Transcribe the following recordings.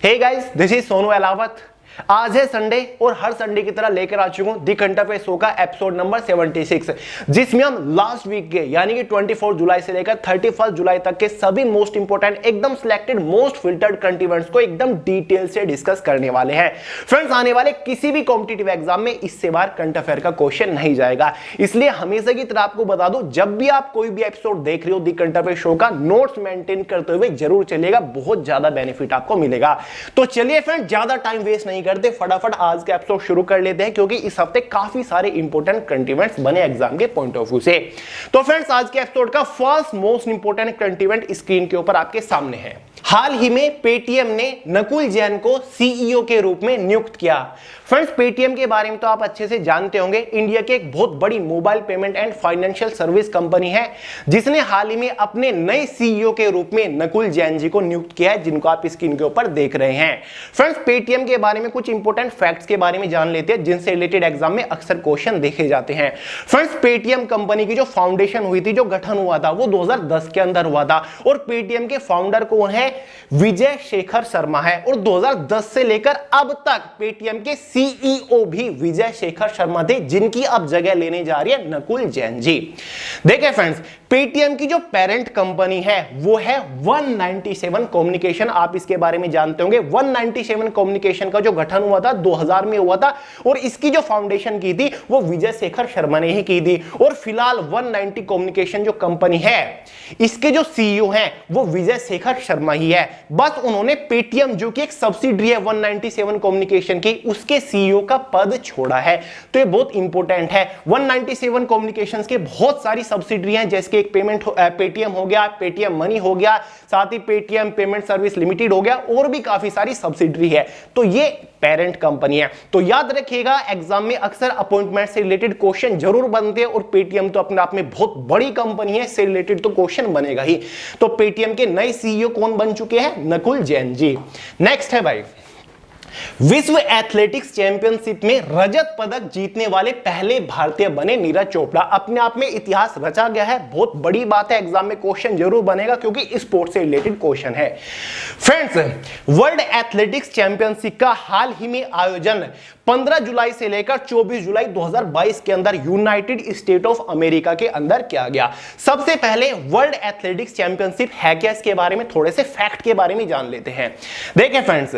Hey guys, this is Sonu Alawat. आज है Sunday और हर संडे की तरह लेकर आ चुका हूं दी कंटरफेस शो का एपिसोड नंबर 76, जिसमें हम लास्ट वीक के यानी कि 24 जुलाई से लेकर 31 जुलाई तक के सभी मोस्ट इंपोर्टेंट एकदम selected most filtered current events को एकदम डिटेल से डिस्कस करने वाले हैं। फ्रेंड्स, आने वाले किसी भी कॉम्पिटिटिव एग्जाम में इससे बाहर करंट अफेयर का क्वेश्चन नहीं जाएगा, इसलिए हमेशा की तरह आपको बता दूं, जब भी आप कोई भी एपिसोड देख रहे हो दी कंटरफेस शो का, नोट्स मेंटेन करते हुए जरूर चलिएगा, बहुत ज्यादा बेनिफिट आपको मिलेगा। तो चलिए फ्रेंड, ज्यादा टाइम वेस्ट नहीं करते, फटाफट आज का एपिसोड शुरू कर लेते हैं, क्योंकि इस हफ्ते काफी सारे इंपॉर्टेंट करंट इवेंट्स बने एग्जाम के पॉइंट ऑफ व्यू से। तो फ्रेंड्स, आज के एपिसोड का first most important current event screen के ऊपर आपके सामने है। हाल ही में पेटीएम ने नकुल जैन को सीईओ के रूप में नियुक्त किया। फ्रेंड्स, पेटीएम के बारे में तो आप अच्छे से जानते होंगे, इंडिया की एक बहुत बड़ी mobile payment and financial service company है, जिसने हाल ही में अपने नए सीईओ के रूप में नकुल जैन जी को नियुक्त किया है, जिनको आप स्क्रीन के ऊपर देख रहे हैं। फ्रेंड्स, पेटीएम के बारे में कुछ इंपॉर्टेंट फैक्ट्स के बारे में जान लेते हैं, जिनसे रिलेटेड एग्जाम में अक्सर क्वेश्चन देखे जाते हैं। फ्रेंड्स, पेटीएम कंपनी की जो फाउंडेशन हुई थी, जो गठन हुआ था, वो 2010 के अंदर हुआ था, और पेटीएम के फाउंडर कौन है? विजय शेखर शर्मा है। और 2010 से लेकर अब तक पेटीएम के सीईओ भी विजय शेखर शर्मा थे, जिनकी अब जगह लेने जा रही है नकुल जैन जी। देखिए फ्रेंड्स, पेटीएम की जो पेरेंट कंपनी है वो है 197 कम्युनिकेशन। आप इसके बारे में जानते होंगे। 197 कम्युनिकेशन का जो गठन हुआ था 2000 में हुआ था, और इसकी जो फाउंडेशन की थी वो विजय शेखर शर्मा ने ही की थी। और फिलहाल 190 कम्युनिकेशन जो कंपनी है, इसके जो सीईओ हैं वो विजय शेखर शर्मा ही है। बस उन्होंने पेटीएम, जो कि एक सब्सिडरी है 197 कम्युनिकेशन की, उसके सीईओ का पद छोड़ा है। तो ये बहुत इंपॉर्टेंट है। 197 कम्युनिकेशंस के बहुत सारी सब्सिडरी हैं, जैसे एक पेटीएम हो गया, पेटीएम मनी हो गया, साथ ही पेटीएम पेमेंट सर्विस लिमिटेड हो गया, और भी काफी सारी सब्सिडरी है। तो ये पेरेंट कंपनी है। तो याद रखिएगा, एग्जाम में अक्सर अपॉइंटमेंट से रिलेटेड क्वेश्चन जरूर बनते हैं, और पेटीएम तो अपने आप में बहुत बड़ी कंपनी है, इससे रिलेटेड तो क्वेश्चन बनेगा ही। तो पेटीएम के नए सीईओ कौन बन चुके हैं? नकुल जैन जी। नेक्स्ट है भाई, विश्व एथलेटिक्स चैंपियनशिप में रजत पदक जीतने वाले पहले भारतीय बने नीरज चोपड़ा। अपने आप में इतिहास रचा गया है, बहुत बड़ी बात है, एग्जाम में क्वेश्चन जरूर बनेगा, क्योंकि स्पोर्ट से रिलेटेड क्वेश्चन है। फ्रेंड्स, वर्ल्ड एथलेटिक्स चैंपियनशिप का हाल ही में आयोजन 15 जुलाई से लेकर 24 जुलाई 2022 के अंदर यूनाइटेड स्टेट ऑफ अमेरिका के अंदर किया गया। सबसे पहले वर्ल्ड एथलेटिक्स चैंपियनशिप है क्या, इसके बारे में थोड़े से फैक्ट के बारे में जान लेते हैं। देखिए फ्रेंड्स,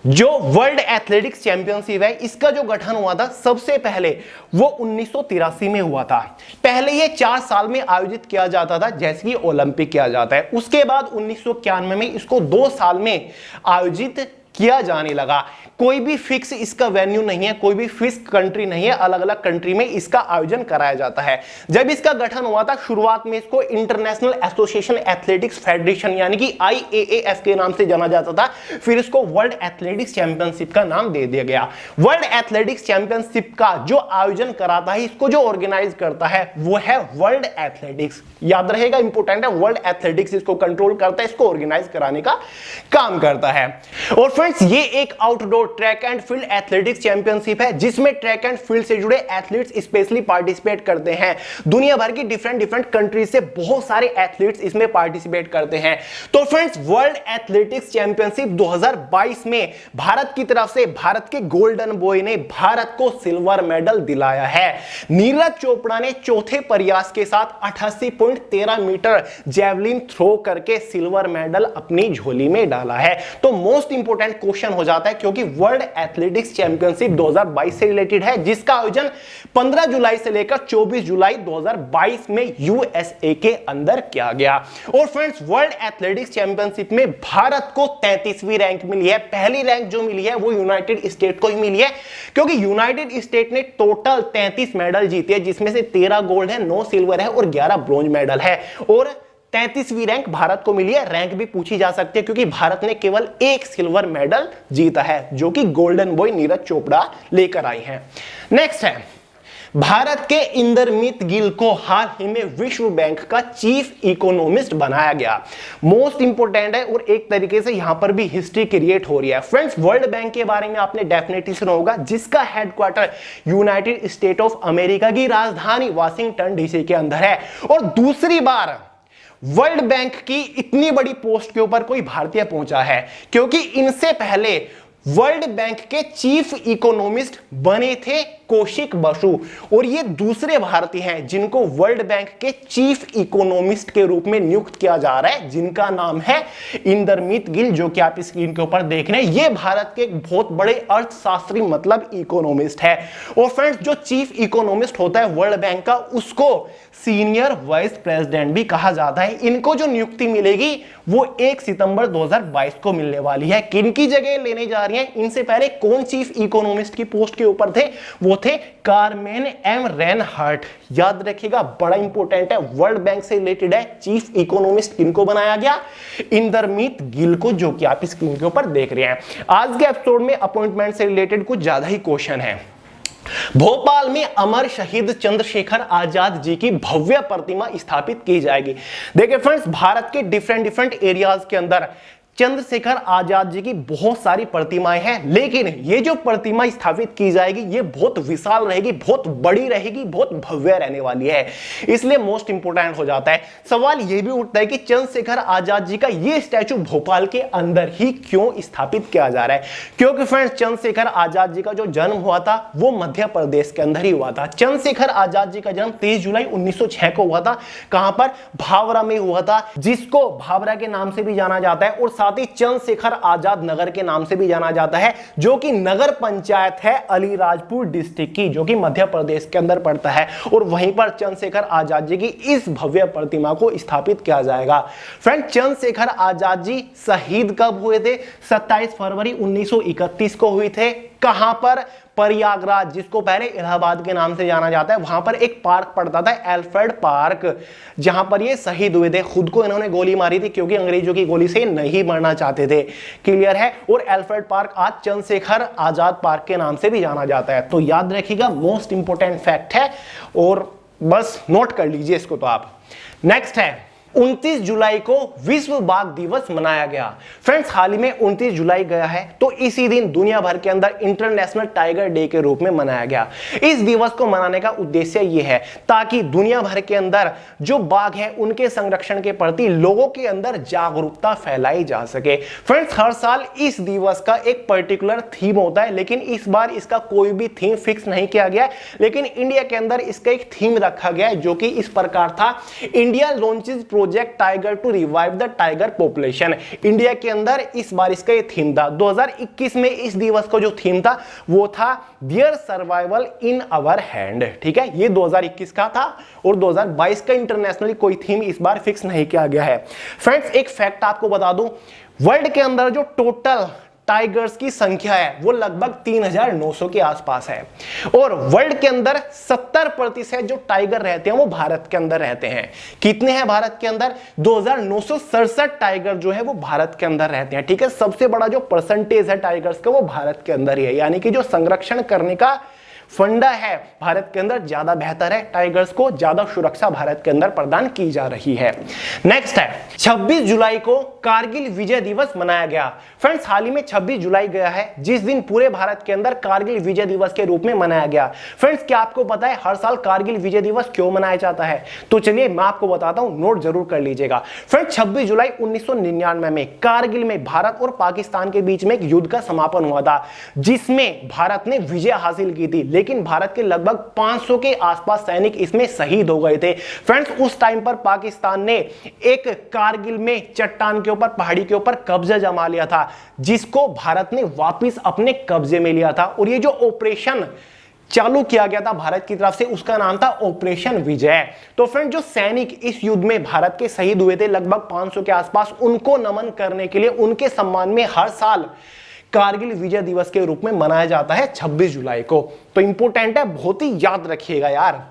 जो वर्ल्ड एथलेटिक्स चैंपियनशिप है, इसका जो गठन हुआ था सबसे पहले वो 1983 में हुआ था। पहले ये 4 साल में आयोजित किया जाता था, जैसे कि ओलंपिक किया जाता है। उसके बाद 1991 में इसको 2 साल में आयोजित किया जाने लगा। कोई भी फिक्स इसका वेन्यू नहीं है, कोई भी फिक्स कंट्री नहीं है, अलग अलग कंट्री में इसका आयोजन कराया जाता है। जब इसका गठन हुआ था, शुरुआत में इसको इंटरनेशनल एसोसिएशन एथलेटिक्स फेडरेशन यानी कि IAAF के नाम से जाना जाता था। फिर इसको वर्ल्ड एथलेटिक्स चैंपियनशिप का नाम दे दिया गया। वर्ल्ड एथलेटिक्स चैंपियनशिप का जो आयोजन कराता है, इसको जो ऑर्गेनाइज करता है, वो है वर्ल्ड एथलेटिक्स। याद रहेगा, इंपोर्टेंट है, वर्ल्ड एथलेटिक्स इसको कंट्रोल करता है, इसको ऑर्गेनाइज कराने का काम करता है। और फ्रेंड्स, ये एक outdoor track and field athletics championship है, जिसमें ट्रैक एंड फील्ड से जुड़े एथलीट्स स्पेशली पार्टिसिपेट करते हैं। दुनिया भर की डिफरेंट कंट्रीज से बहुत सारे एथलीट्स इसमें पार्टिसिपेट करते हैं। तो फ्रेंड्स, वर्ल्ड एथलेटिक्स चैंपियनशिप 2022 में भारत की तरफ से भारत के गोल्डन बॉय ने भारत को सिल्वर मेडल दिलाया है। नीरज चोपड़ा ने चौथे प्रयास के साथ 88.13 मीटर जेवलिन थ्रो करके सिल्वर मेडल अपनी झोली में डाला है। तो मोस्ट इंपोर्टेंट क्वेश्चन हो जाता है, क्योंकि वर्ल्ड एथलेटिक्स चैंपियनशिप 2022 से रिलेटेड है, जिसका आयोजन 15 जुलाई से लेकर 24 जुलाई 2022 में यूएसए के अंदर किया गया। और फ्रेंड्स, वर्ल्ड एथलेटिक्स चैंपियनशिप में भारत को 33वीं रैंक मिली है। पहली रैंक जो मिली है वो यूनाइटेड स्टेट को ही मिली है, क्योंकि यूनाइटेड स्टेट ने टोटल 33 मेडल जीते हैं, जिसमें से 13 गोल्ड है, 9 सिल्वर है और 11 ब्रॉन्ज मेडल है। और 33वीं रैंक भारत को मिली है। रैंक भी पूछी जा सकती है, क्योंकि भारत ने केवल 1 सिल्वर मेडल जीता है, जो कि गोल्डन बॉय नीरज चोपड़ा लेकर आई हैं। नेक्स्ट है, भारत के इंदरमीत गिल को हाल ही में विश्व बैंक का चीफ इकोनॉमिस्ट बनाया गया। मोस्ट इंपोर्टेंट है, और एक तरीके से यहां पर भी हिस्ट्री क्रिएट हो रही है। फ्रेंड्स, वर्ल्ड बैंक के बारे में आपने डेफिनेटली सुना होगा, जिसका headquarter United state of America की राजधानी वाशिंगटन डीसी के अंदर है। और दूसरी बार वर्ल्ड बैंक की इतनी बड़ी पोस्ट के ऊपर कोई भारतीय पहुंचा है, क्योंकि इनसे पहले वर्ल्ड बैंक के चीफ इकोनॉमिस्ट बने थे कौशिक बसु, और ये दूसरे भारतीय हैं जिनको वर्ल्ड बैंक के चीफ इकोनॉमिस्ट के रूप में नियुक्त किया जा रहा है, जिनका नाम है इंदरमीत गिल, जो कि आप स्क्रीन के ऊपर देख रहे हैं। ये भारत के एक बहुत बड़े अर्थशास्त्री मतलब इकोनॉमिस्ट है। और फ्रेंड्स, जो चीफ इकोनॉमिस्ट होता है वर्ल्ड बैंक का, उसको सीनियर वाइस प्रेसिडेंट भी कहा जाता है। इनको जो नियुक्ति मिलेगी वो 1 सितंबर 2022 को मिलने वाली है। किनकी जगह लेने जा रही है? इनसे पहले कौन चीफ इकोनॉमिस्ट की पोस्ट के ऊपर थे? वो थे कार्मेन एम रेनहार्ट। याद रखिएगा, बड़ा इंपॉर्टेंट है, वर्ल्ड बैंक से रिलेटेड है। चीफ इकोनॉमिस्ट किनको बनाया गया? इंदरमीत गिल को, जो कि आप स्क्रीन के ऊपर देख रहे हैं। आज के एपिसोड में अपॉइंटमेंट से रिलेटेड कुछ ज्यादा ही क्वेश्चन है। भोपाल में अमर शहीद चंद्रशेखर आजाद जी की भव्य प्रतिमा स्थापित की जाएगी। देखिए फ्रेंड्स, भारत के डिफरेंट एरियाज के अंदर चंद्रशेखर आजाद जी की बहुत सारी प्रतिमाएं हैं, लेकिन ये जो प्रतिमा स्थापित की जाएगी ये बहुत विशाल रहेगी, बहुत बड़ी रहेगी, बहुत भव्य रहने वाली है, इसलिए मोस्ट इंपोर्टेंट हो जाता है। सवाल ये भी उठता है कि चंद्रशेखर आजाद जी का ये स्टैचू भोपाल के अंदर ही क्यों स्थापित किया जा रहा है? क्योंकि फ्रेंड्स, चंद्रशेखर आजाद जी का जो जन्म हुआ था वो मध्य प्रदेश के अंदर ही हुआ था। चंद्रशेखर आजाद जी का जन्म 23 जुलाई 1906 को हुआ था। कहां पर? भावरा में हुआ था, जिसको भावरा के नाम से भी जाना जाता है, और साथ ही चंद्रशेखर आजाद नगर के नाम से भी जाना जाता है, जो कि नगर पंचायत है अलीराजपुर डिस्ट्रिक्ट की, जो कि मध्य प्रदेश के अंदर पड़ता है। और वहीं पर चंद्रशेखर आजाद जी की इस भव्य प्रतिमा को स्थापित किया जाएगा। फ्रेंड, चंद्रशेखर आजाद जी शहीद कब हुए थे? 27 फरवरी 1931 को हुए थे। कहां पर? प्रयागराज, जिसको पहले इलाहाबाद के नाम से जाना जाता है। वहां पर एक पार्क पड़ता था, एल्फ्रेड पार्क, जहां पर ये शहीद हुए थे। खुद को इन्होंने गोली मारी थी, क्योंकि अंग्रेजों की गोली से नहीं मरना चाहते थे। क्लियर है? और एल्फ्रेड पार्क आज चंद्रशेखर आजाद पार्क के नाम से भी जाना जाता है। तो याद रखिएगा, मोस्ट इंपोर्टेंट फैक्ट है, और बस नोट कर लीजिए इसको। तो आप नेक्स्ट है 29 जुलाई को विश्व बाघ दिवस मनाया गया। फ्रेंड्स, हाल ही में 29 जुलाई गया है, तो इसी दिन दुनिया भर के अंदर इंटरनेशनल टाइगर डे के रूप में मनाया गया। इस दिवस को मनाने का उद्देश्य यह है ताकि दुनिया भर के अंदर जो बाघ है उनके संरक्षण के प्रति लोगों के अंदर जागरूकता फैलाई जा सके। फ्रेंड्स, हर साल इस दिवस का एक पर्टिकुलर थीम होता है, लेकिन इस बार इसका कोई भी थीम फिक्स नहीं किया गया, लेकिन इंडिया के अंदर इसका एक थीम रखा गया है, जो कि इस प्रकार था: India launches project tiger to revive the tiger population. India के अंदर इस बार इसका ये थीम था। 2021 में इस दिवस का जो थीम था वो था their survival in our hand. ठीक है, ये 2021 का था, और 2022 का इंटरनेशनली कोई थीम इस बार फिक्स नहीं किया गया है। फ्रेंड्स, एक फैक्ट आपको बता दूं, वर्ल्ड के अंदर जो टोटल टाइगर्स की संख्या है वो लगभग 3900 के आसपास है, और वर्ल्ड के अंदर 70% जो टाइगर रहते हैं वो भारत के अंदर रहते हैं। कितने हैं भारत के अंदर? 2967 टाइगर जो है वो भारत के अंदर रहते हैं। ठीक है, सबसे बड़ा जो परसेंटेज है टाइगर्स का वो भारत के अंदर ही है, यानी कि जो संरक्षण करने का फंडा है भारत के अंदर ज्यादा बेहतर है, टाइगर्स को ज्यादा सुरक्षा भारत के अंदर प्रदान की जा रही है। नेक्स्ट है 26 जुलाई को कारगिल विजय दिवस मनाया गया। फ्रेंड्स, हाल ही में 26 जुलाई गया है, जिस दिन पूरे भारत के अंदर कारगिल विजय दिवस के रूप में मनाया गया। फ्रेंड्स, क्या आपको पता है हर साल कारगिल विजय दिवस क्यों मनाया जाता है? तो चलिए मैं आपको बताता हूं, नोट जरूर कर लीजिएगा। फ्रेंड्स, 26 जुलाई 1999 में कारगिल में भारत और पाकिस्तान के बीच में एक युद्ध का समापन हुआ था, जिसमें भारत ने विजय हासिल की थी, लेकिन भारत के लगभग 500 के आसपास सैनिक इसमें शहीद हो गए थे। फ्रेंड्स, उस टाइम पर पाकिस्तान ने एक कारगिल में चट्टान के ऊपर, पहाड़ी के ऊपर कब्जा जमा लिया था, जिसको भारत ने वापस अपने कब्जे में लिया था। और ये जो ऑपरेशन चालू किया गया था भारत की तरफ से, उसका नाम था ऑपरेशन विजय। तो फ्रेंड, जो सैनिक इस युद्ध में भारत के शहीद हुए थे लगभग 500 के आसपास, उनको नमन करने के लिए, उनके सम्मान में हर साल कारगिल विजय दिवस के रूप में मनाया जाता है 26 जुलाई को। तो इंपॉर्टेंट है, बहुत ही याद रखिएगा यार।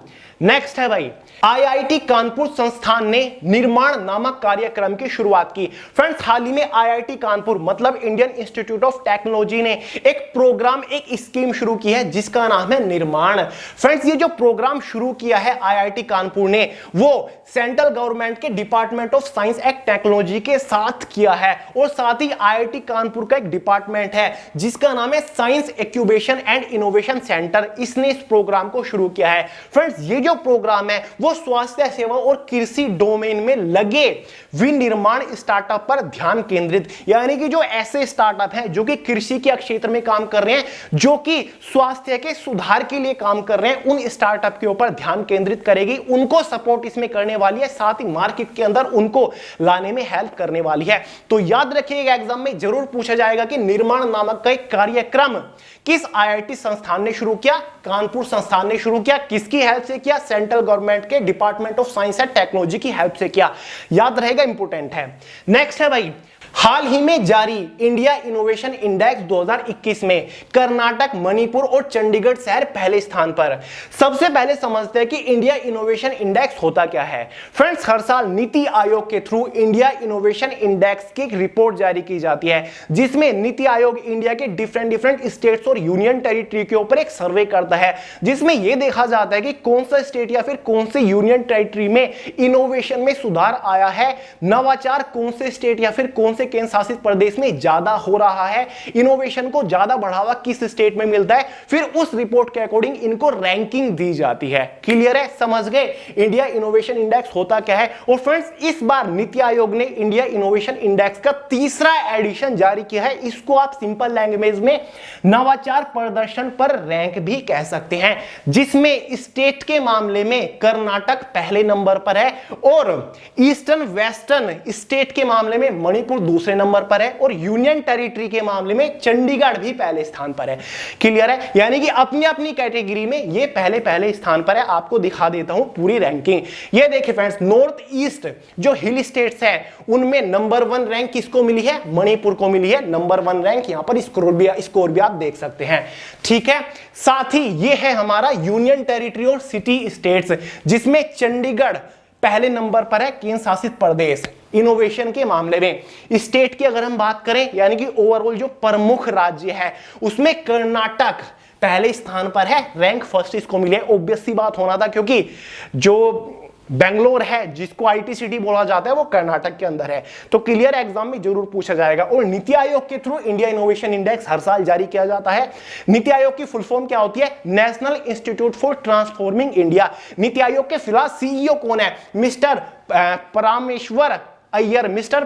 नेक्स्ट है भाई, आईआईटी कानपुर संस्थान ने निर्माण नामक कार्यक्रम की शुरुआत की। फ्रेंड्स, हाल ही में आईआईटी कानपुर मतलब इंडियन इंस्टीट्यूट ऑफ टेक्नोलॉजी ने एक प्रोग्राम, एक स्कीम शुरू की है जिसका नाम है निर्माण। फ्रेंड्स, ये जो प्रोग्राम शुरू किया है आईआईटी कानपुर ने, वो सेंट्रल गवर्नमेंट के department of science and technology के साथ किया है, और साथ ही आईआईटी कानपुर का एक डिपार्टमेंट है जिसका नाम है science incubation and innovation centre, इसने इस प्रोग्राम को शुरू किया है। फ्रेंड्स, ये जो जो प्रोग्राम है वो स्वास्थ्य सेवा और कृषि डोमेन में लगे विनिर्माण स्टार्टअप पर ध्यान केंद्रित, यानी कि जो ऐसे स्टार्टअप हैं जो कि कृषि के क्षेत्र में काम कर रहे हैं, जो कि स्वास्थ्य के सुधार के लिए काम कर रहे हैं, उन स्टार्टअप के ऊपर ध्यान केंद्रित करेगी, उनको सपोर्ट इसमें करने वाली है, साथ ही मार्केट के अंदर उनको लाने में हेल्प करने वाली है। तो याद रखिएगा, एग्जाम में जरूर पूछा जाएगा कि निर्माण नामक का एक कार्यक्रम किस आईआईटी संस्थान ने शुरू किया? कानपुर संस्थान ने शुरू किया। किसकी हेल्प से किया? सेंट्रल गवर्नमेंट के department of science and technology की हेल्प से किया। याद रहेगा, इंपोर्टेंट है। नेक्स्ट है भाई, हाल ही में जारी इंडिया इनोवेशन इंडेक्स 2021 में कर्नाटक, मणिपुर और चंडीगढ़ शहर पहले स्थान पर। सबसे पहले समझते हैं कि इंडिया इनोवेशन इंडेक्स होता क्या है। फ्रेंड्स, हर साल नीति आयोग के थ्रू इंडिया इनोवेशन इंडेक्स की एक रिपोर्ट जारी की जाती है, जिसमें नीति आयोग इंडिया के डिफरेंट स्टेट्स और यूनियन टेरिटरी के ऊपर एक सर्वे करता है, जिसमें यह देखा जाता है कि कौन सा स्टेट या फिर कौन से यूनियन टेरिटरी में इनोवेशन में सुधार आया है, नवाचार कौन से स्टेट या फिर कौन से केंद्र शासित प्रदेश में ज्यादा हो रहा है, इनोवेशन को ज्यादा बढ़ावा किस स्टेट में मिलता है, फिर उस रिपोर्ट के अकॉर्डिंग इनको रैंकिंग दी जाती है। क्लियर है? समझ गए इंडिया इनोवेशन इंडेक्स होता क्या है। और फ्रेंड्स, इस बार नीति आयोग ने इंडिया इनोवेशन इंडेक्स का तीसरा एडिशन जारी किया है। इसको आप सिंपल लैंग्वेज में नवाचार प्रदर्शन पर रैंक भी कह सकते हैं, जिसमें स्टेट के मामले में कर्नाटक पहले नंबर पर है और ईस्टर्न वेस्टर्न स्टेट के मामले में मणिपुर दूसरे नंबर पर है और यूनियन टेरिटरी के मामले में चंडीगढ़ भी पहले स्थान पर है। क्लियर है? यानी कि अपनी अपनी कैटेगरी में ये पहले पहले स्थान पर है। आपको दिखा देता हूं पूरी रैंकिंग। ये देखिए फ्रेंड्स, नॉर्थ ईस्ट जो हिल स्टेट्स है उनमें नंबर 1 रैंक किसको मिली है? मणिपुर को मिली है नंबर 1 रैंक। यहां पर स्कोर भी आप देख सकते हैं। ठीक है, साथ ही ये है हमारा यूनियन टेरिटरी और सिटी स्टेट्स, जिसमें चंडीगढ़ पहले नंबर पर है, केंद्र शासित प्रदेश इनोवेशन के मामले में। स्टेट की अगर हम बात करें, यानी कि ओवरऑल जो प्रमुख राज्य है उसमें कर्नाटक पहले स्थान पर है, रैंक फर्स्ट इसको मिले। ऑब्वियस सी बात होना था, क्योंकि जो बेंगलोर है जिसको आईटी सिटी बोला जाता है वो कर्नाटक के अंदर है। तो क्लियर, एग्जाम में जरूर पूछा जाएगा। और नीति आयोग के थ्रू इंडिया इनोवेशन इंडेक्स हर साल जारी किया जाता है। नीति आयोग की फुल फॉर्म क्या होती है? National institute for transforming India. NITI Aayog के फिलहाल सीईओ कौन है? मिस्टर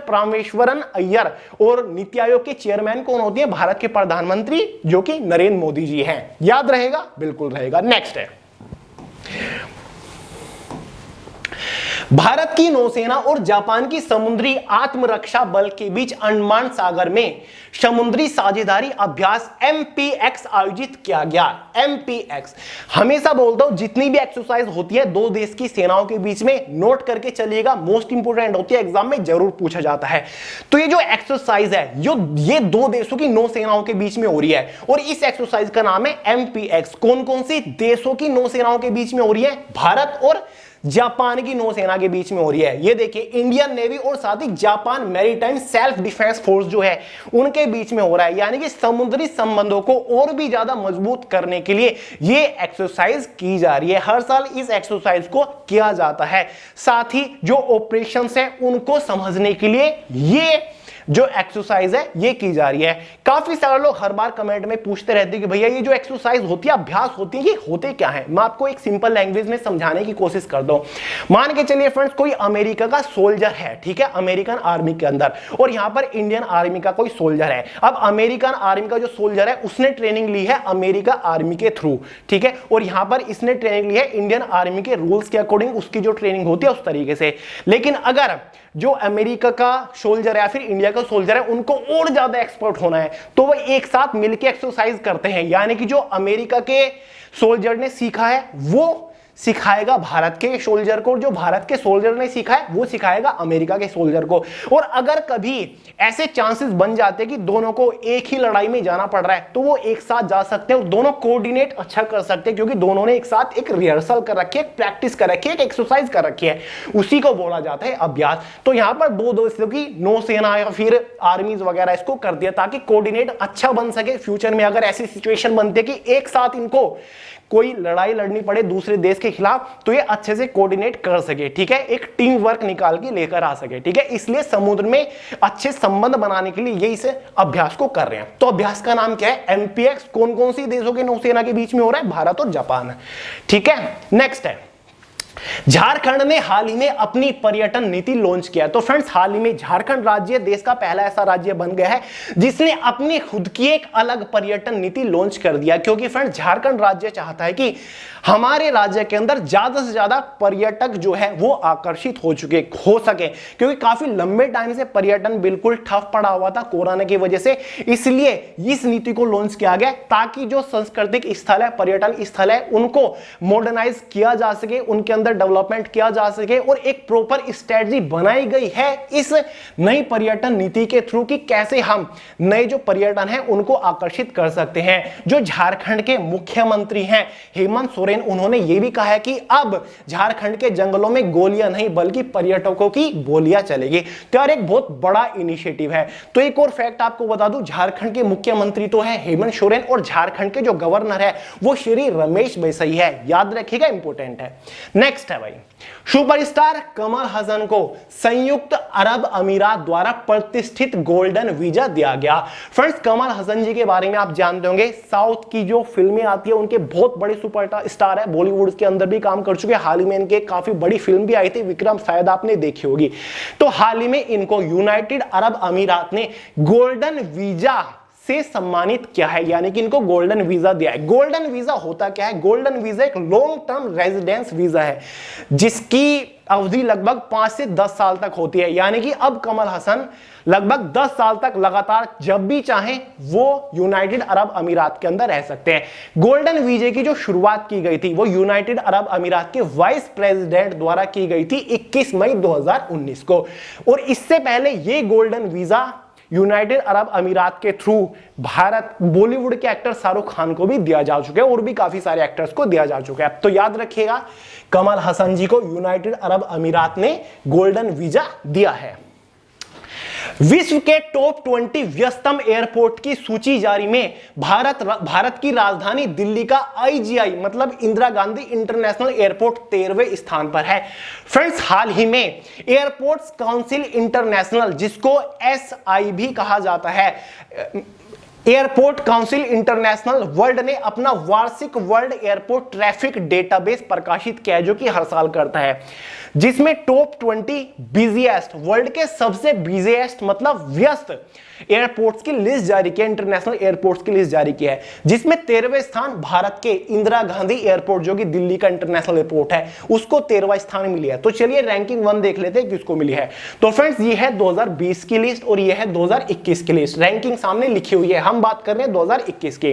परामेश्वरन अय्यर। और नीति आयोग के चेयरमैन कौन होती है? भारत के प्रधानमंत्री, जो कि नरेंद्र मोदी जी हैं। याद रहेगा? बिल्कुल रहेगा। नेक्स्ट है, भारत की नौसेना और जापान की समुद्री आत्मरक्षा बल के बीच अंडमान सागर में समुद्री साझेदारी अभ्यास MPX आयोजित किया गया। MPX हमेशा बोलता हूं, जितनी भी एक्सरसाइज होती है दो देश की सेनाओं के बीच में, नोट करके चलिएगा, मोस्ट इंपोर्टेंट होती है, एग्जाम में जरूर पूछा जाता है। तो ये जो एक्सरसाइज है ये दो देशों की नौसेनाओं के बीच में हो रही है और इस एक्सरसाइज का नाम है MPX। कौन कौन सी देशों की नौसेनाओं के बीच में हो रही है? भारत और जापान की नौसेना के बीच में हो रही है। ये देखिए, इंडियन नेवी और साथ ही Japan maritime self defence force जो है उनके बीच में हो रहा है। यानी कि समुद्री संबंधों को और भी ज्यादा मजबूत करने के लिए ये एक्सरसाइज की जा रही है। हर साल इस एक्सरसाइज को किया जाता है। साथ ही जो ऑपरेशंस है उनको समझने के लिए ये जो एक्सरसाइज है ये की जा रही है। काफी सारे लोग हर बार कमेंट में पूछते रहते हैं कि भैया ये जो एक्सरसाइज होती है, अभ्यास होती है, ये होते क्या है? मैं आपको एक सिंपल लैंग्वेज में समझाने की कोशिश करता हूं। मान के चलिए फ्रेंड्स, कोई अमेरिका का सोल्जर है, ठीक है, अमेरिकन आर्मी के अंदर, और यहां पर इंडियन आर्मी का कोई सोल्जर है। अब अमेरिकन आर्मी का जो सोल्जर है उसने ट्रेनिंग ली है अमेरिका आर्मी के थ्रू, ठीक है, और यहां पर इसने ट्रेनिंग ली है इंडियन आर्मी के रूल्स के अकॉर्डिंग, उसकी जो ट्रेनिंग होती है उस तरीके से। लेकिन अगर जो अमेरिका का सोल्जर है या फिर इंडिया का सोल्जर है उनको और ज्यादा एक्सपर्ट होना है तो वो एक साथ मिलकर एक्सरसाइज करते हैं। यानी कि जो अमेरिका के सोल्जर ने सीखा है वो सिखाएगा भारत के सोल्जर को, जो भारत के सोल्जर ने सीखा है वो सिखाएगा अमेरिका के सोल्जर को। और अगर कभी ऐसे चांसेस बन जाते हैं कि दोनों को एक ही लड़ाई में जाना पड़ रहा है तो वो एक साथ जा सकते हैं और दोनों कोऑर्डिनेट अच्छा कर सकते हैं, क्योंकि दोनों ने एक साथ एक रिहर्सल कर रखी है, प्रैक्टिस कर रखी है, एक एक्सरसाइज कर रखी है, उसी को बोला जाता है अभ्यास। तो यहां पर दो देशों की नौसेना या फिर आर्मीज वगैरह इसको कर दिया ताकि कोऑर्डिनेट अच्छा बन सके। फ्यूचर में अगर ऐसी सिचुएशन बनती है कि एक साथ इनको कोई लड़ाई लड़नी पड़े दूसरे देश के खिलाफ तो ये अच्छे से कोऑर्डिनेट कर सके, ठीक है, एक टीम वर्क निकाल के लेकर आ सके, ठीक है। इसलिए समुद्र में अच्छे संबंध बनाने के लिए ये इस अभ्यास को कर रहे हैं। तो अभ्यास का नाम क्या है? MPX। कौन कौन सी देशों के नौसेना के बीच में हो रहा है? भारत और जापान, ठीक है। नेक्स्ट है, झारखंड ने हाल ही में अपनी पर्यटन नीति लॉन्च किया। तो फ्रेंड्स, हाल ही में झारखंड राज्य देश का पहला ऐसा राज्य बन गया है जिसने अपनी खुद की एक अलग पर्यटन नीति लॉन्च कर दिया, क्योंकि फ्रेंड्स झारखंड राज्य चाहता है कि हमारे राज्य के अंदर ज्यादा से ज्यादा पर्यटक जो है वो आकर्षित हो सके, क्योंकि काफी लंबे टाइम से पर्यटन बिल्कुल ठप पड़ा हुआ था कोरोना की वजह से। इसलिए इस नीति को लॉन्च किया गया ताकि जो सांस्कृतिक स्थल है, पर्यटन स्थल है, उनको मॉडर्नाइज किया जा सके, उनके अंदर डेवलपमेंट किया जा सके, और एक प्रॉपर स्ट्रेटजी बनाई गई है इस नई पर्यटन नीति के थ्रू कि कैसे हम नए जो पर्यटन है उनको आकर्षित कर सकते हैं। जो झारखंड के मुख्यमंत्री हैं हेमंत सोरेन, उन्होंने यह भी कहा है कि अब झारखंड के जंगलों में गोलियां नहीं बल्कि पर्यटकों की बोलियां चलेगी। तो यार एक बहुत बड़ा इनिशिएटिव है। तो एक और फैक्ट आपको बता दूं, झारखंड के मुख्यमंत्री तो है हेमंत सोरेन और झारखंड के जो गवर्नर है वो श्री रमेश बैसई है। याद रखिएगा, इंपॉर्टेंट है। नेक्स्ट है भाई, सुपरस्टार कमल हसन को संयुक्त अरब अमीरात द्वारा प्रतिष्ठित गोल्डन वीजा दिया गया। फ्रेंड्स, कमल हसन जी के बारे में आप जानते होंगे, साउथ की जो फिल्में आती है उनके बहुत बड़े सुपरस्टार है, बॉलीवुड के अंदर भी काम कर चुके हैं। हाल ही में इनके काफी बड़ी फिल्म भी आई थी विक्रम, शायद आपने देखी होगी। तो हाल ही में इनको यूनाइटेड अरब अमीरात ने गोल्डन वीजा से सम्मानित किया है, यानी कि इनको गोल्डन वीजा दिया है। गोल्डन वीजा होता क्या है? गोल्डन वीजा एक लॉन्ग टर्म रेजिडेंस वीजा है जिसकी अवधि लगभग 5 से 10 साल तक होती है, यानी कि अब कमल हसन लगभग 10 साल तक लगातार जब भी चाहें वो यूनाइटेड अरब अमीरात के अंदर रह सकते हैं। गोल्डन वीजे की जो शुरुआत की गई थी वो यूनाइटेड अरब अमीरात के वाइस प्रेसिडेंट द्वारा की गई थी 21 मई 2019 को, और इससे पहले ये गोल्डन वीजा यूनाइटेड अरब अमीरात के थ्रू भारत बॉलीवुड के एक्टर शाहरुख खान को भी दिया जा चुका है और भी काफी सारे एक्टर्स को दिया जा चुका है। तो याद रखिएगा, कमल हसन जी को यूनाइटेड अरब अमीरात ने गोल्डन वीजा दिया है। विश्व के टॉप 20 व्यस्तम एयरपोर्ट की सूची जारी में भारत की राजधानी दिल्ली का IGI मतलब इंदिरा गांधी इंटरनेशनल एयरपोर्ट 13वें स्थान पर है। फ्रेंड्स, हाल ही में एयरपोर्ट्स काउंसिल इंटरनेशनल, जिसको SI भी कहा जाता है, एयरपोर्ट काउंसिल इंटरनेशनल वर्ल्ड ने अपना वार्षिक वर्ल्ड एयरपोर्ट ट्रैफिक डेटाबेस प्रकाशित किया है, जो कि हर साल करता है, जिसमें टॉप 20 बिजिएस्ट, वर्ल्ड के सबसे बिजिएस्ट मतलब व्यस्त एयरपोर्ट्स की लिस्ट जारी की है, इंटरनेशनल एयरपोर्ट्स की लिस्ट जारी की है, जिसमें 13वें स्थान भारत के इंदिरा गांधी एयरपोर्ट, जो कि दिल्ली का इंटरनेशनल एयरपोर्ट है, उसको 13वां स्थान मिली है। तो चलिए रैंकिंग 1 देख लेते हैं किसको मिली है। तो फ्रेंड्स, ये है 2020 की लिस्ट और ये है 2021 की लिस्ट। रैंकिंग सामने लिखी हुई है, हम बात कर रहे हैं 2021 की।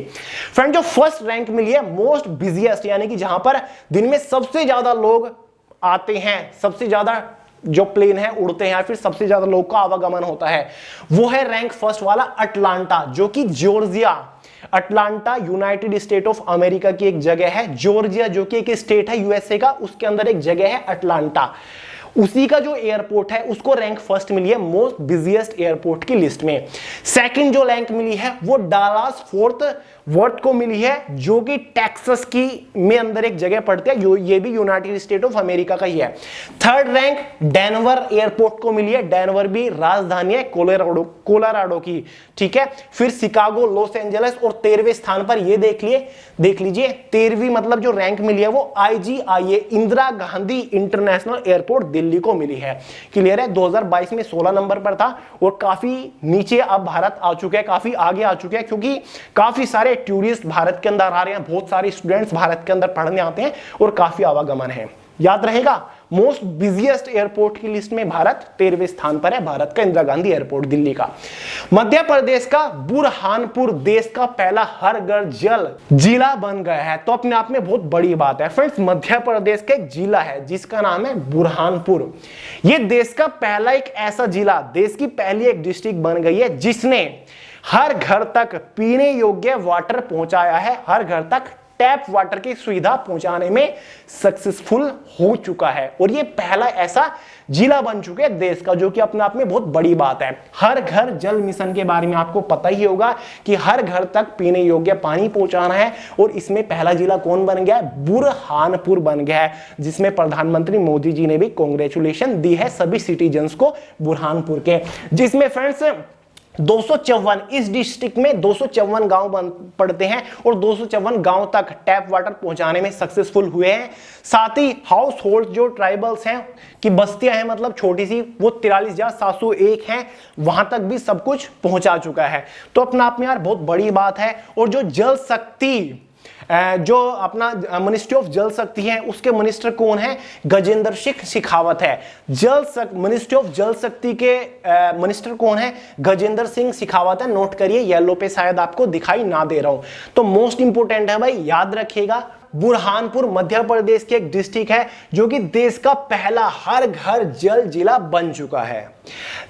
फ्रेंड, जो फर्स्ट रैंक मिली है मोस्ट बिजिएस्ट, यानी कि जहां पर दिन में सबसे ज्यादा लोग आते हैं, सबसे ज्यादा जो प्लेन है उड़ते हैं, या फिर सबसे ज्यादा लोग का आवागमन होता है, वो है रैंक फर्स्ट वाला अटलांटा, जो कि Georgia, Atlanta United state of America की एक जगह है। जॉर्जिया जो कि एक स्टेट है USA का, उसके अंदर एक जगह है अटलांटा, उसी का जो एयरपोर्ट है उसको रैंक फर्स्ट मिली है मोस्ट बिजिएस्ट एयरपोर्ट की लिस्ट में। सेकंड जो रैंक मिली है वो डालास फोर्ट वर्थ को मिली है, जो कि टेक्सास की में अंदर एक जगह पड़ती है, ये भी यूनाइटेड स्टेट ऑफ अमेरिका का ही है। थर्ड रैंक डेनवर एयरपोर्ट को मिली है, डेनवर भी राजधानी है कोलोराडो की, ठीक है। फिर शिकागो, लॉस एंजलिस, और 13वें स्थान पर ये देख लीजिए 13वीं मतलब जो रैंक मिली है वो IGIA Indira Gandhi international airport Delhi को मिली है। क्लियर है, 2022 में 16 नंबर पर था और काफी नीचे अब भारत आ चुका है, काफी आगे आ चुका है, क्योंकि काफी सारे टूरिस्ट भारत के अंदर आ रहे हैं, बहुत सारे स्टूडेंट्स भारत के अंदर पढ़ने आते हैं और काफी आवागमन है। याद रहेगा, मोस्ट बिजिएस्ट एयरपोर्ट की लिस्ट में भारत 13वें स्थान पर है, भारत का इंदिरा गांधी एयरपोर्ट दिल्ली का। मध्य प्रदेश का बुरहानपुर देश का पहला हर घर जल जिला बन गया है, तो अपने आप में बहुत बड़ी बात है। फ्रेंड्स, मध्य प्रदेश का एक जिला है जिसका नाम है बुरहानपुर। ये देश का पहला एक ऐसा जिला, देश की पहली एक डिस्ट्रिक्ट बन गई है जिसने हर घर तक पीने योग्य वाटर पहुंचाया है, हर घर तक टैप वाटर की सुविधा पहुंचाने में सक्सेसफुल हो चुका है, और ये पहला ऐसा जिला बन चुका है देश का, जो कि अपने आप में बहुत बड़ी बात है। हर घर जल मिशन के बारे में आपको पता ही होगा कि हर घर तक पीने योग्य पानी पहुंचाना है, और इसमें पहला जिला कौन बन गया है? बुरहानपुर बन गया है, जिसमें प्रधानमंत्री मोदी जी ने भी कांग्रेचुलेशन दी है सभी सिटीजन्स को बुरहानपुर के। जिसमें फ्रेंड्स 254 इस डिस्ट्रिक्ट में 254 गांव पड़ते हैं और 254 गांव तक टैप वाटर पहुंचाने में सक्सेसफुल हुए हैं। साथ ही हाउस होल्ड जो ट्राइबल्स हैं कि बस्तियां हैं मतलब छोटी सी, वो 43,701 हैं, वहां तक भी सब कुछ पहुंचा चुका है। तो अपना आप में यार बहुत बड़ी बात है। और जो जल शक्ति जो अपना मिनिस्ट्री ऑफ जल शक्ति है उसके मिनिस्टर कौन है? गजेंद्र सिंह शेखावत है। मिनिस्ट्री ऑफ जल शक्ति के मिनिस्टर कौन है? गजेंद्र सिंह शेखावत है। नोट करिए, येलो पे शायद आपको दिखाई ना दे रहा हूं। तो मोस्ट इंपोर्टेंट है भाई, याद रखिएगा। बुरहानपुर मध्य प्रदेश के एक डिस्ट्रिक्ट है जो कि देश का पहला हर घर जल जिला बन चुका है।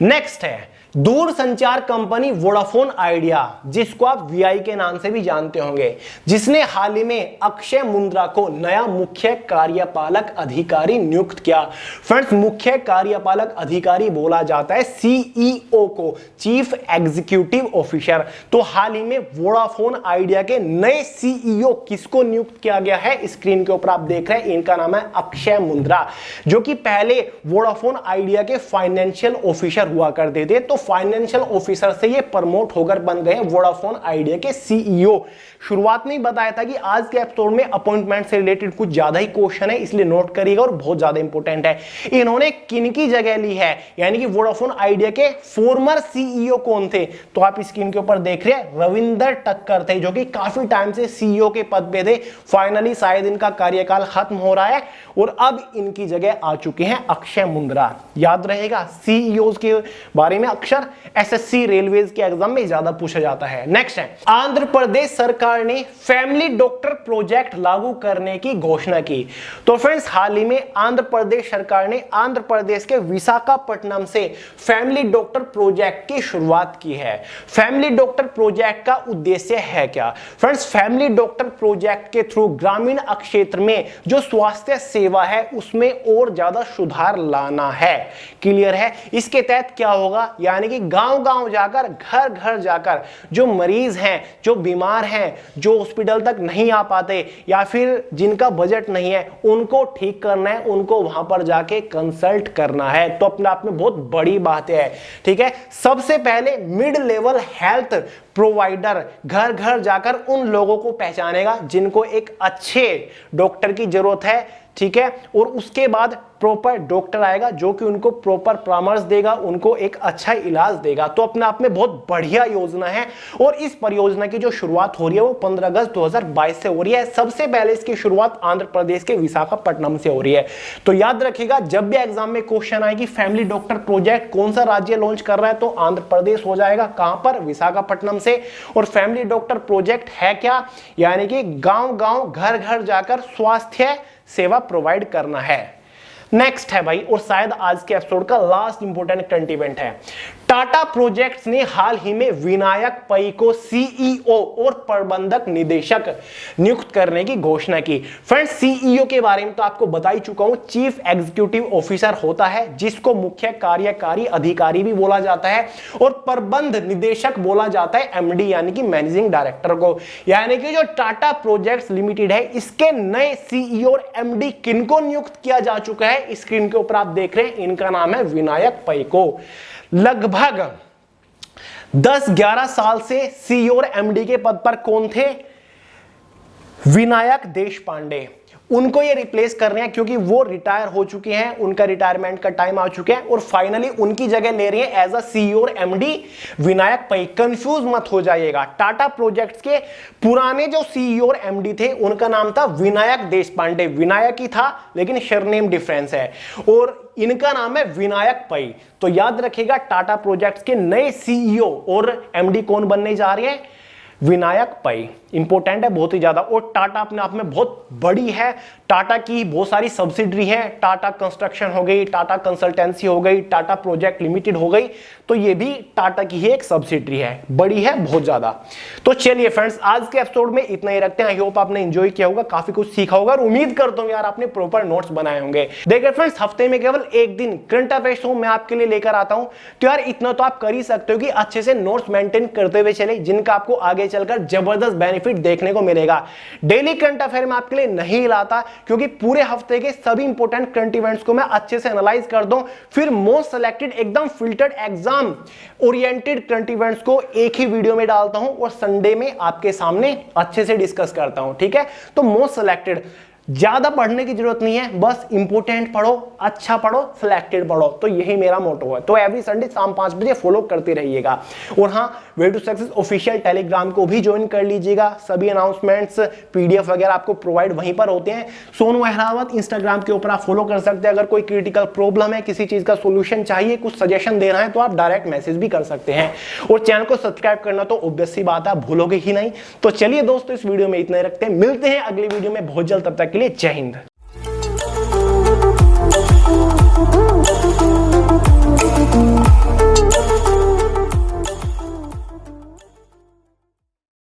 नेक्स्ट है दूरसंचार कंपनी वोडाफोन आइडिया, जिसको आप वीआई के नाम से भी जानते होंगे, जिसने हाल ही में अक्षय मुंद्रा को नया मुख्य कार्यपालक अधिकारी नियुक्त किया। फ्रेंड्स, मुख्य कार्यपालक अधिकारी बोला जाता है सीईओ को, चीफ एग्जीक्यूटिव ऑफिसर। तो हाल ही में वोडाफोन आइडिया के नए सीईओ किसको नियुक्त किया गया है? स्क्रीन के ऊपर आप देख रहे हैं, इनका नाम है अक्षय मुंद्रा, जो कि पहले वोडाफोन आइडिया के फाइनेंशियल ऑफिसर हुआ करते थे। तो फाइनेंशियल ऑफिसर से ये प्रमोट होकर बन गए वोडाफोन आइडिया के सीईओ। शुरुआत में ही बताया था कि आज के एपिसोड में अपॉइंटमेंट से रिलेटेड कुछ ज्यादा ही क्वेश्चन है, इसलिए नोट करिएगा और बहुत ज्यादा इंपॉर्टेंट है। इन्होंने किनकी जगह ली है, यानी कि वोडाफोन आइडिया के फॉर्मर सीईओ कौन थे? तो आप स्क्रीन के ऊपर देख रहे हैं, रविंदर टक्कर थे, जो कि काफी टाइम से सीईओ के पद पे थे। फाइनली शायद इनका कार्यकाल खत्म हो रहा है और अब इनकी जगह आ चुके हैं अक्षय मुंद्रा। याद रहेगा, सीईओ के बारे में अक्सर एसएससी रेलवेज के एग्जाम में ज्यादा पूछा जाता है। नेक्स्ट है, आंध्र प्रदेश सरकार ने फैमिली डॉक्टर प्रोजेक्ट लागू करने की घोषणा की। तो फ्रेंड्स, हाल ही में आंध्र प्रदेश सरकार ने आंध्र प्रदेश के विशाखापट्टनम से फैमिली डॉक्टर प्रोजेक्ट की शुरुआत की है। फैमिली डॉक्टर प्रोजेक्ट का उद्देश्य है क्या? फ्रेंड्स, फैमिली डॉक्टर प्रोजेक्ट के थ्रू ग्रामीण क्षेत्र में जो स्वास्थ्य सेवा है उसमें और ज्यादा सुधार लाना है। क्लियर है? इसके तहत क्या होगा, यानी कि गांव-गांव जाकर, घर घर जाकर जो मरीज हैं, जो बीमार हैं, जो हॉस्पिटल तक नहीं आ पाते या फिर जिनका बजट नहीं है, उनको ठीक करना है, उनको वहां पर जाके कंसल्ट करना है। तो अपने आप में बहुत बड़ी बात है। ठीक है, सबसे पहले मिड लेवल हेल्थ प्रोवाइडर घर घर जाकर उन लोगों को पहचानेगा जिनको एक अच्छे डॉक्टर की जरूरत है। ठीक है, और उसके बाद प्रॉपर डॉक्टर आएगा जो कि उनको प्रॉपर परामर्श देगा, उनको एक अच्छा इलाज देगा। तो अपने आप में बहुत बढ़िया योजना है और इस परियोजना की जो शुरुआत हो रही है वो 15 अगस्त 2022 से हो रही है। सबसे पहले इसकी शुरुआत आंध्र प्रदेश के विशाखापट्टनम से हो रही है। तो याद रखिएगा, जब भी एग्जाम में क्वेश्चन आएगी फैमिली डॉक्टर प्रोजेक्ट कौन सा राज्य लॉन्च कर रहा है, तो आंध्र प्रदेश हो जाएगा। कहां पर? विशाखापट्टनम से। और फैमिली डॉक्टर प्रोजेक्ट है क्या? यानी कि गांव गांव, घर घर जाकर स्वास्थ्य सेवा प्रोवाइड करना है। नेक्स्ट है भाई, और शायद आज के एपिसोड का लास्ट इंपोर्टेंट करंट इवेंट है, टाटा प्रोजेक्ट्स ने हाल ही में विनायक पै को सीईओ और प्रबंधक निदेशक नियुक्त करने की घोषणा की। फ्रेंड्स, सीईओ के बारे में तो आपको बता ही चुका हूं, चीफ एग्जीक्यूटिव ऑफिसर होता है जिसको मुख्य कार्यकारी अधिकारी भी बोला जाता है, और प्रबंध निदेशक बोला जाता है एमडी, यानी कि मैनेजिंग डायरेक्टर को। यानी कि जो टाटा प्रोजेक्ट्स लिमिटेड है, इसके नए सीईओ और एमडी किनको नियुक्त किया जा चुका है? स्क्रीन के ऊपर आप देख रहे हैं, इनका नाम है विनायक पै को। लगभग 10-11 साल से सीईओ और एमडी के पद पर कौन थे? विनायक देशपांडे। उनको ये रिप्लेस कर रहे हैं क्योंकि वो रिटायर हो चुके हैं, उनका रिटायरमेंट का टाइम आ चुका है और फाइनली उनकी जगह ले रही है एज अ सीईओ और एमडी विनायक पै। कंफ्यूज मत हो जाइएगा, टाटा प्रोजेक्ट्स के पुराने जो सीईओ और एमडी थे उनका नाम था विनायक देशपांडे। विनायक ही था लेकिन सरनेम डिफरेंस है, और इनका नाम है विनायक पै। तो याद रखिएगा, टाटा प्रोजेक्ट्स के नए सीईओ और एमडी कौन बनने जा रहे हैं? विनायक पै। इंपॉर्टेंट है बहुत ही ज्यादा। और टाटा अपने आप में बहुत बड़ी है, टाटा की बहुत सारी सब्सिडरी है, टाटा कंस्ट्रक्शन हो गई, टाटा कंसल्टेंसी हो गई, टाटा प्रोजेक्ट लिमिटेड हो गई, तो ये भी टाटा की ही एक सब्सिडरी है, बड़ी है बहुत ज्यादा। तो चलिए फ्रेंड्स, आज के एपिसोड में इतना ही रखते हैं। आई होप आपने एंजॉय किया होगा, काफी कुछ सीखा होगा और उम्मीद करता हूं यार आपने प्रॉपर नोट्स बनाए होंगे। देखिए फ्रेंड्स, हफ्ते में केवल एक दिन करंट अफेयर्स मैं आपके लिए लेकर आता हूं, तो यार इतना तो आप कर ही सकते हो कि अच्छे से नोट्स मेंटेन करते हुए चले, जिनका आपको आगे आगे चलकर जबरदस्त बेनिफिट देखने को मिलेगा। डेली करंट अफेयर में आपके लिए नहीं लाता क्योंकि पूरे हफ्ते के सभी इंपॉर्टेंट करंट इवेंट्स को मैं अच्छे से एनालाइज कर दूं, फिर मोस्ट सिलेक्टेड एकदम filtered exam oriented current events को एक ही वीडियो में डालता हूं और संडे में आपके सामने अच्छे से डिस्कस करता हूं। ठीक है, तो मोस्ट सिलेक्टेड, ज्यादा पढ़ने की जरूरत नहीं है, बस इंपोर्टेंट पढ़ो, अच्छा पढ़ो, सिलेक्टेड पढ़ो, तो यही मेरा मोटो है। तो एवरी संडे शाम 5 बजे फॉलो करते रहिएगा। और हाँ, way to success official Telegram को भी ज्वाइन कर लीजिएगा। सभी अनाउंसमेंट्स, पीडीएफ वगैरह आपको प्रोवाइड वहीं पर होते हैं। सोनू अहलावत इंस्टाग्राम के ऊपर आप फॉलो कर सकते हैं। अगर कोई क्रिटिकल प्रॉब्लम है, किसी चीज का सोल्यूशन चाहिए, कुछ सजेशन देना है, तो आप डायरेक्ट मैसेज भी कर सकते हैं। और चैनल को सब्सक्राइब करना तो ऑब्वियस सी बात है, भूलोगे ही नहीं। तो चलिए दोस्तों, इस वीडियो में इतना ही रखते हैं, मिलते हैं अगली वीडियो में बहुत जल्द, तब तक के लिए जय हिंद।